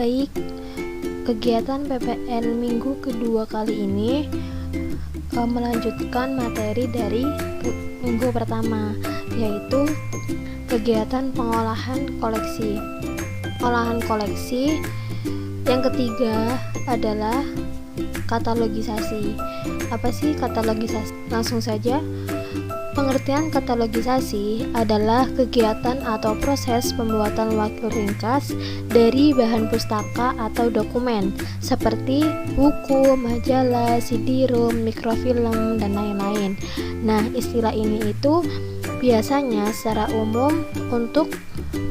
Baik, kegiatan PPN minggu kedua kali ini melanjutkan materi dari minggu pertama, yaitu kegiatan pengolahan koleksi. Olahan koleksi yang ketiga adalah katalogisasi. Apa sih katalogisasi? Langsung saja. Pengertian katalogisasi adalah kegiatan atau proses pembuatan wakil ringkas dari bahan pustaka atau dokumen seperti buku, majalah, CD-ROM, mikrofilm, dan lain-lain. Nah, istilah ini itu biasanya secara umum untuk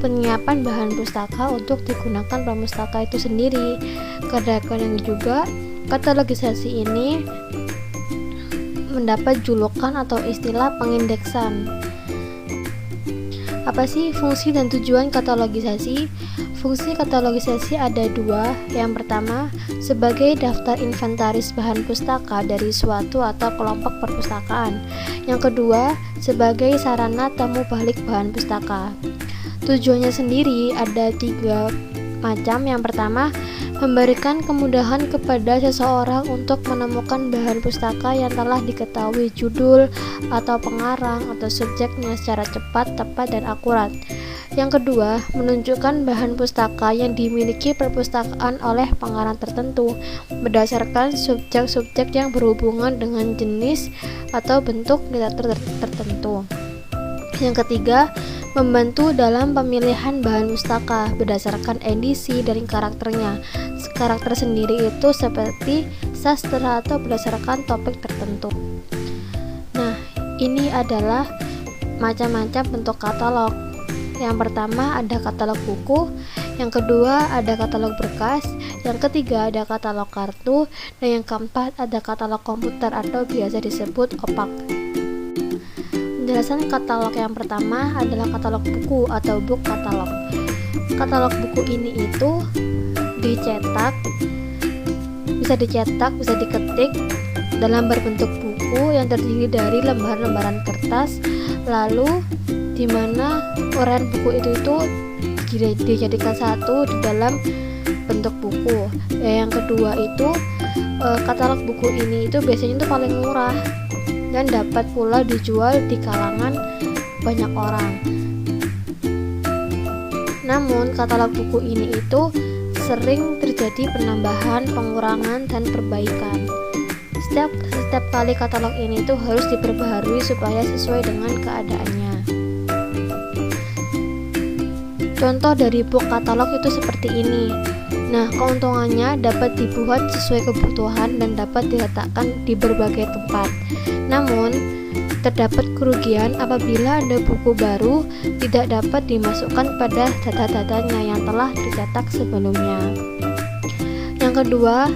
penyiapan bahan pustaka untuk digunakan pemustaka itu sendiri. Kadang-kadang juga katalogisasi ini mendapat julukan atau istilah pengindeksan. Apa sih fungsi dan tujuan katalogisasi? Fungsi katalogisasi ada dua. Yang pertama, sebagai daftar inventaris bahan pustaka dari suatu atau kelompok perpustakaan. Yang kedua, sebagai sarana temu balik bahan pustaka. Tujuannya sendiri ada 3 macam. Yang pertama, memberikan kemudahan kepada seseorang untuk menemukan bahan pustaka yang telah diketahui judul atau pengarang atau subjeknya secara cepat, tepat, dan akurat. Yang kedua, menunjukkan bahan pustaka yang dimiliki perpustakaan oleh pengarang tertentu berdasarkan subjek-subjek yang berhubungan dengan jenis atau bentuk literatur tertentu. Yang ketiga, membantu dalam pemilihan bahan pustaka berdasarkan edisi dan karakternya. Karakter sendiri itu seperti sastra atau berdasarkan topik tertentu. Nah, ini adalah macam-macam bentuk katalog. Yang pertama ada katalog buku, yang kedua ada katalog berkas, yang ketiga ada katalog kartu, dan yang keempat ada katalog komputer atau biasa disebut opak. Penjelasan katalog yang pertama adalah katalog buku atau book katalog. Katalog buku ini itu bisa dicetak, bisa diketik dalam berbentuk buku yang terdiri dari lembaran-lembaran kertas, lalu di mana uraian buku itu dijadikan satu di dalam bentuk buku. Yang kedua itu katalog buku ini itu biasanya itu paling murah dan dapat pula dijual di kalangan banyak orang. Namun katalog buku ini itu sering terjadi penambahan, pengurangan, dan perbaikan. Setiap kali katalog ini itu harus diperbaharui supaya sesuai dengan keadaannya. Contoh dari book katalog itu seperti ini. Nah, keuntungannya dapat dibuat sesuai kebutuhan dan dapat diletakkan di berbagai tempat. Namun, terdapat kerugian apabila ada buku baru tidak dapat dimasukkan pada data-datanya yang telah dicetak sebelumnya. Yang kedua,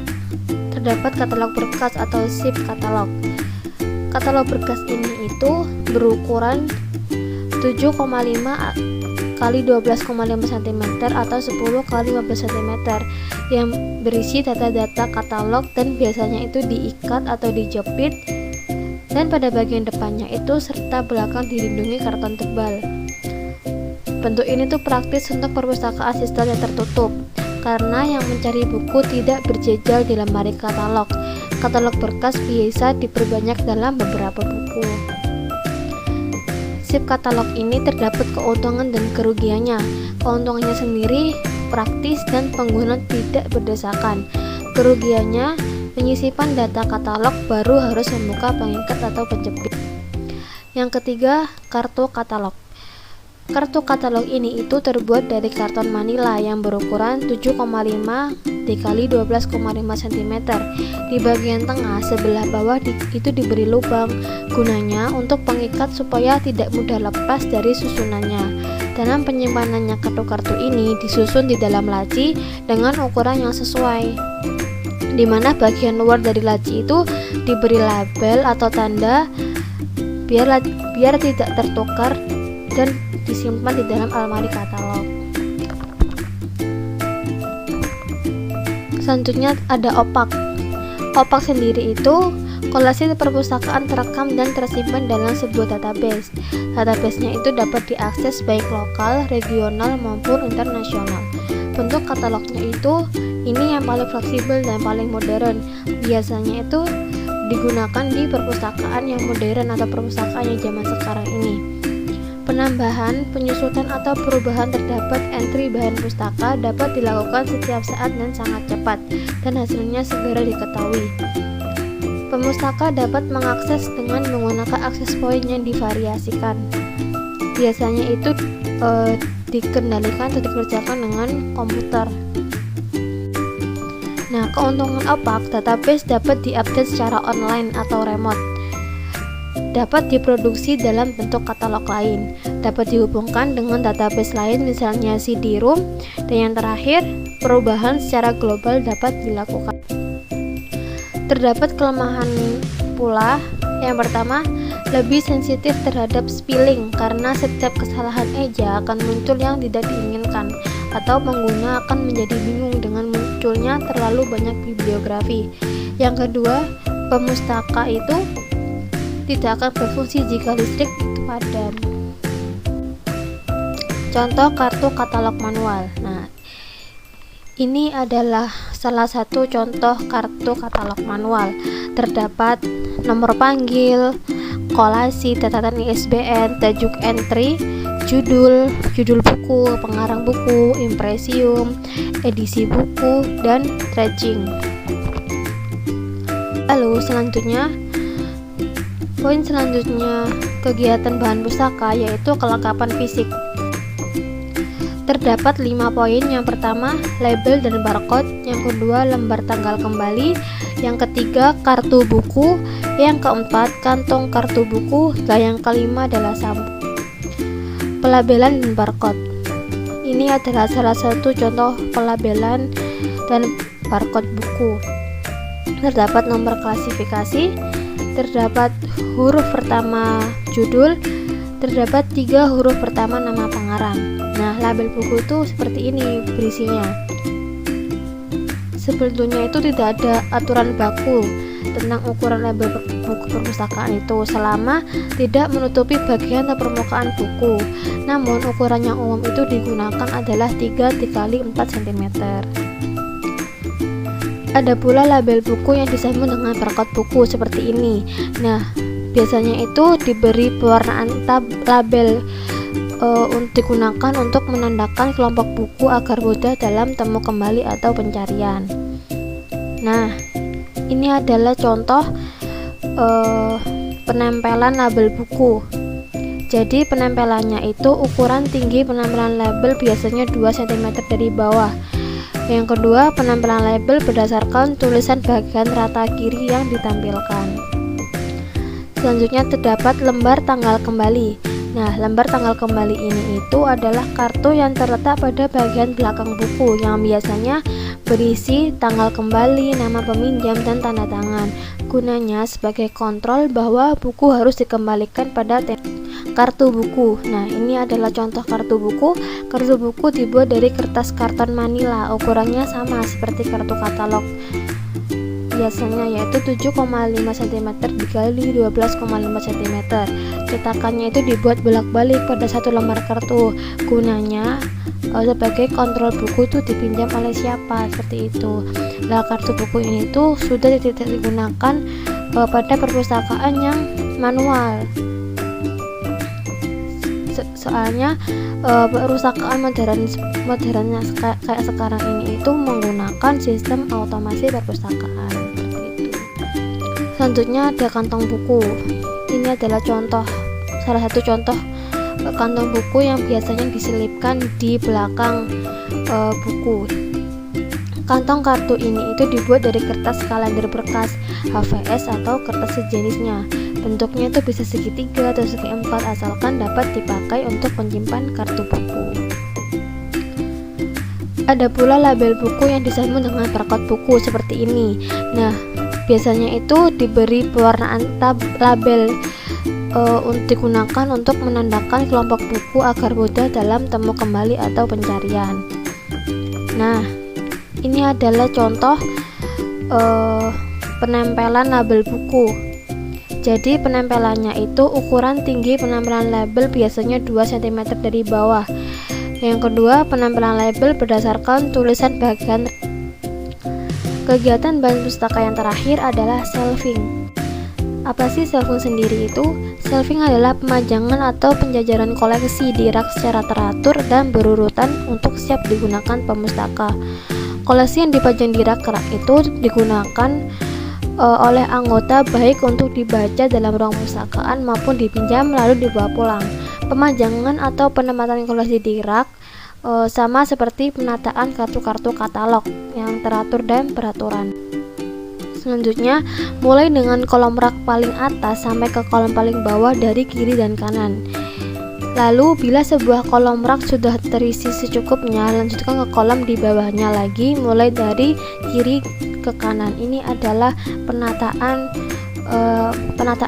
terdapat katalog berkas atau SIP katalog. Katalog berkas ini itu berukuran 7,5 kali 12,5 cm atau 10 kali 15 cm yang berisi data-data katalog dan biasanya itu diikat atau dijepit, dan pada bagian depannya itu serta belakang dilindungi karton tebal. Bentuk ini tuh praktis untuk perpustakaan sistem yang tertutup karena yang mencari buku tidak berjejer di lemari katalog. Katalog berkas biasa diperbanyak dalam beberapa buku. SIP katalog ini terdapat keuntungan dan kerugiannya. Keuntungannya sendiri praktis dan pengguna tidak berdesakan. Kerugiannya, penyisipan data katalog baru harus membuka pengikat atau penjepit. Yang ketiga, kartu katalog. Kartu katalog ini itu terbuat dari karton manila yang berukuran 7,5 dikali 12,5 cm. Di bagian tengah sebelah bawah itu diberi lubang, gunanya untuk pengikat supaya tidak mudah lepas dari susunannya. Dalam penyimpanannya kartu-kartu ini disusun di dalam laci dengan ukuran yang sesuai, di mana bagian luar dari laci itu diberi label atau tanda biar tidak tertukar dan disimpan di dalam almari katalog. Selanjutnya ada opak. Opak sendiri itu koleksi perpustakaan terekam dan tersimpan dalam sebuah database. Databasenya itu dapat diakses baik lokal, regional maupun internasional. bentuk katalognya itu ini yang paling fleksibel dan paling modern. Biasanya itu digunakan di perpustakaan yang modern atau perpustakaan yang zaman sekarang ini. Penambahan, penyusutan atau perubahan terdapat entry bahan pustaka dapat dilakukan setiap saat dan sangat cepat, dan hasilnya segera diketahui. Pemustaka dapat mengakses dengan menggunakan akses point yang divariasikan. Biasanya itu dikendalikan atau dikerjakan dengan komputer. Nah, keuntungan OPAC, database dapat diupdate secara online atau remote, dapat diproduksi dalam bentuk katalog lain, dapat dihubungkan dengan database lain misalnya CD-ROM, dan yang terakhir, perubahan secara global dapat dilakukan. Terdapat kelemahan pula. Yang pertama, lebih sensitif terhadap spelling karena setiap kesalahan eja akan muncul yang tidak diinginkan, atau pengguna akan menjadi bingung dengan munculnya terlalu banyak bibliografi. Yang kedua, pemustaka itu tidak akan berfungsi jika listrik padam. Contoh kartu katalog manual. Nah, ini adalah salah satu contoh kartu katalog manual. Terdapat nomor panggil, kolasi, catatan ISBN, tajuk entry, judul buku, pengarang buku, impresium, edisi buku, dan tracing. Lalu poin selanjutnya kegiatan bahan pustaka yaitu kelengkapan fisik. Terdapat 5 poin. Yang pertama, label dan barcode. Yang kedua, lembar tanggal kembali. Yang ketiga, kartu buku. Yang keempat, kantong kartu buku. Dan yang kelima adalah sabuk. Pelabelan dan barcode. Ini adalah salah satu contoh pelabelan dan barcode buku. Terdapat nomor klasifikasi, terdapat huruf pertama judul, terdapat 3 huruf pertama nama pengarang. Nah, label buku itu seperti ini berisinya. Sebetulnya itu tidak ada aturan baku tentang ukuran label buku perpustakaan itu selama tidak menutupi bagian atau permukaan buku. Namun ukuran yang umum itu digunakan adalah 3 x 4 cm. Ada pula label buku yang disambung dengan barcode buku seperti ini. Nah, biasanya itu diberi pewarnaan label digunakan untuk menandakan kelompok buku agar mudah dalam temu kembali atau pencarian. Nah, ini adalah contoh penempelan label buku. Jadi penempelannya itu ukuran tinggi penempelan label biasanya 2 cm dari bawah. Yang kedua, penempelan label berdasarkan tulisan bagian rata kiri yang ditampilkan. Selanjutnya terdapat lembar tanggal kembali. Nah, lembar tanggal kembali ini itu adalah kartu yang terletak pada bagian belakang buku yang biasanya berisi tanggal kembali, nama peminjam, dan tanda tangan. Gunanya sebagai kontrol bahwa buku harus dikembalikan pada kartu buku. Nah, ini adalah contoh kartu buku. Kartu buku dibuat dari kertas karton manila, ukurannya sama seperti kartu katalog biasanya, yaitu 7,5 cm dikali 12,5 cm. Cetakannya itu dibuat bolak-balik pada satu lembar kartu. Gunanya sebagai kontrol buku itu dipinjam oleh siapa, seperti itu. Nah, kartu buku ini tuh sudah tidak digunakan pada perpustakaan yang manual. Soalnya perpustakaan modernnya kayak sekarang ini itu menggunakan sistem otomasi perpustakaan seperti itu. Selanjutnya ada kantong buku. Ini adalah salah satu contoh kantong buku yang biasanya diselipkan di belakang buku. Kantong kartu ini itu dibuat dari kertas kalender bekas, HVS atau kertas sejenisnya. Bentuknya itu bisa segitiga atau segi empat asalkan dapat dipakai untuk menyimpan kartu buku. Ada pula label buku yang disambung dengan barcode buku seperti ini. Nah, biasanya itu diberi pewarnaan label digunakan untuk menandakan kelompok buku agar mudah dalam temu kembali atau pencarian. Nah, ini adalah contoh penempelan label buku. Jadi penempelannya itu ukuran tinggi penempelan label biasanya 2 cm dari bawah. Yang kedua, penampilan label berdasarkan tulisan bagian. Kegiatan bahan pustaka yang terakhir adalah shelving. Apa sih shelving sendiri itu? Shelving adalah pemajangan atau penjajaran koleksi di rak secara teratur dan berurutan untuk siap digunakan pemustaka. Koleksi yang dipajang di rak itu digunakan oleh anggota baik untuk dibaca dalam ruang perpustakaan maupun dipinjam lalu dibawa pulang. Pemajangan atau penempatan koleksi di rak sama seperti penataan kartu-kartu katalog yang teratur dan beraturan. Selanjutnya, mulai dengan kolom rak paling atas sampai ke kolom paling bawah dari kiri dan kanan. Lalu, bila sebuah kolom rak sudah terisi secukupnya, lanjutkan ke kolom di bawahnya lagi, mulai dari kiri ke kanan. Ini adalah penataan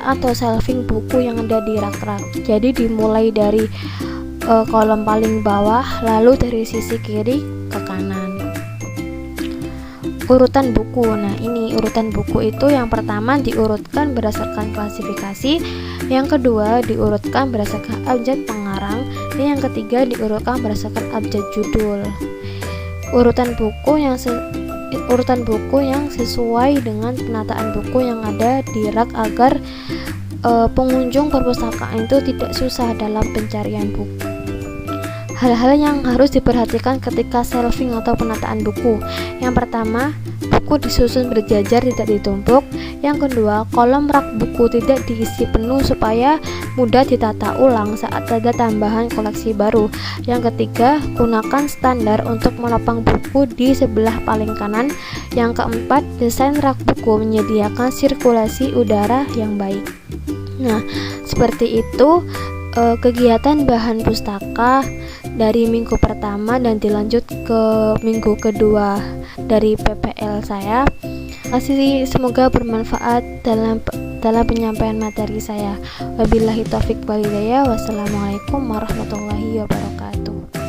atau shelving buku yang ada di rak-rak. Jadi dimulai dari kolom paling bawah, lalu dari sisi kiri ke kanan. Urutan buku. Nah, ini urutan buku itu yang pertama diurutkan berdasarkan klasifikasi, yang kedua diurutkan berdasarkan abjad pengarang, dan yang ketiga diurutkan berdasarkan abjad judul. Urutan buku yang sesuai dengan penataan buku yang ada di rak agar pengunjung perpustakaan itu tidak susah dalam pencarian buku. Hal-hal yang harus diperhatikan ketika shelving atau penataan buku. Yang pertama, buku disusun berjajar, tidak ditumpuk. Yang kedua, kolom rak buku tidak diisi penuh supaya mudah ditata ulang saat ada tambahan koleksi baru. Yang ketiga, gunakan standar untuk menopang buku di sebelah paling kanan. Yang keempat, desain rak buku menyediakan sirkulasi udara yang baik. Nah, seperti itu kegiatan bahan pustaka dari minggu pertama dan dilanjut ke minggu kedua dari PPL saya. Semoga bermanfaat dalam penyampaian materi saya. Wabillahi taufik wal hidayah. Wassalamualaikum warahmatullahi wabarakatuh.